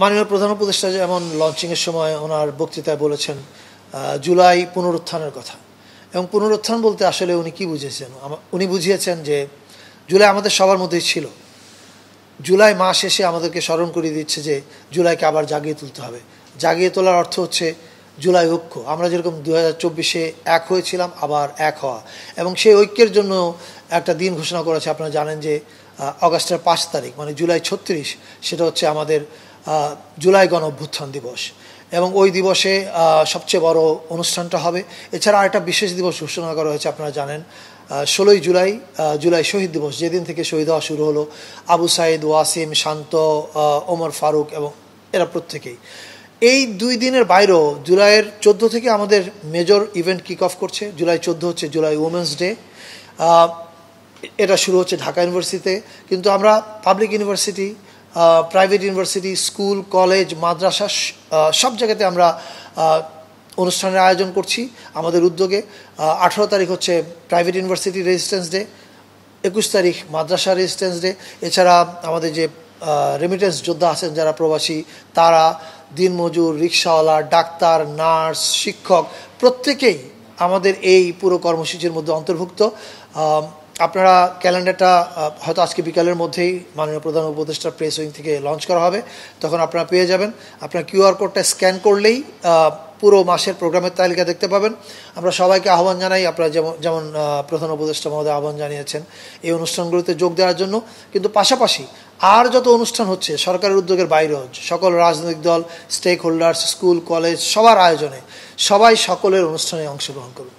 মাননীয় প্রধান উপদেষ্টা যেমন লঞ্চিংয়ের সময় ওনার বক্তৃতায় বলেছেন জুলাই পুনরুত্থানের কথা, এবং পুনরুত্থান বলতে আসলে উনি কি বুঝিয়েছেন? উনি বুঝিয়েছেন যে জুলাই আমাদের সবার মধ্যেই ছিল। জুলাই মাস এসে আমাদেরকে স্মরণ করিয়ে দিচ্ছে যে জুলাইকে আবার জাগিয়ে তুলতে হবে। জাগিয়ে তোলার অর্থ হচ্ছে জুলাই ঐক্য। আমরা যেরকম 2024-এ এক হয়েছিলাম, আবার এক হওয়া, এবং সেই ঐক্যের জন্য একটা দিন ঘোষণা করেছে। আপনারা জানেন যে অগাস্টের 5 তারিখ মানে জুলাই 36, সেটা হচ্ছে আমাদের জুলাই গণ অভ্যুত্থান দিবস, এবং ওই দিবসে সবচেয়ে বড় অনুষ্ঠানটা হবে। এছাড়া আরেকটা বিশেষ দিবস ঘোষণা করা হয়েছে, আপনারা জানেন 16ই জুলাই, জুলাই শহীদ দিবস, যেদিন থেকে শহীদ হওয়া শুরু হলো আবু সাইদ, ওয়াসিম, শান্ত, ওমর ফারুক এবং এরা প্রত্যেকেই। এই 2 দিনের বাইরেও জুলাইয়ের 14 থেকে আমাদের মেজর ইভেন্ট কিক অফ করছে। জুলাই 14 হচ্ছে জুলাই উমেন্স ডে। এটা শুরু হচ্ছে ঢাকা ইউনিভার্সিটিতে, কিন্তু আমরা public university, private university, school, college, মাদ্রাসা সব জায়গাতে আমরা অনুষ্ঠানের আয়োজন করছি আমাদের উদ্যোগে। 18 তারিখ হচ্ছে প্রাইভেট ইউনিভার্সিটি রেজিস্ট্যান্স ডে, 21 তারিখ মাদ্রাসা রেজিস্ট্যান্স ডে। এছাড়া আমাদের যে রেমিটেন্স যোদ্ধা আছেন যারা প্রবাসী, তারা, দিনমজুর, রিক্সাওয়ালা, ডাক্তার, নার্স, শিক্ষক প্রত্যেকেই আমাদের এই পুরো কর্মসূচির মধ্যে অন্তর্ভুক্ত। আপনারা ক্যালেন্ডারটা হয়তো আজকে বিকালের মধ্যেই মাননীয় প্রধান উপদেষ্টা প্রেস উইং থেকে লঞ্চ করা হবে, তখন আপনারা পেয়ে যাবেন। আপনার কিউআর কোডটা স্ক্যান করলেই পুরো মাসের প্রোগ্রামের তালিকা দেখতে পাবেন। আমরা সবাইকে আহ্বান জানাই, আপনারা যেমন প্রধান উপদেষ্টা মহোদয় আহ্বান জানিয়েছেন এই অনুষ্ঠানগুলোতে যোগ দেওয়ার জন্য, কিন্তু পাশাপাশি আর যত অনুষ্ঠান হচ্ছে সরকারের উদ্যোগের বাইরেও সকল রাজনৈতিক দল, স্টেক হোল্ডার্স, স্কুল, কলেজ সবার আয়োজনে সবাই সকলের অনুষ্ঠানে অংশগ্রহণ করুন।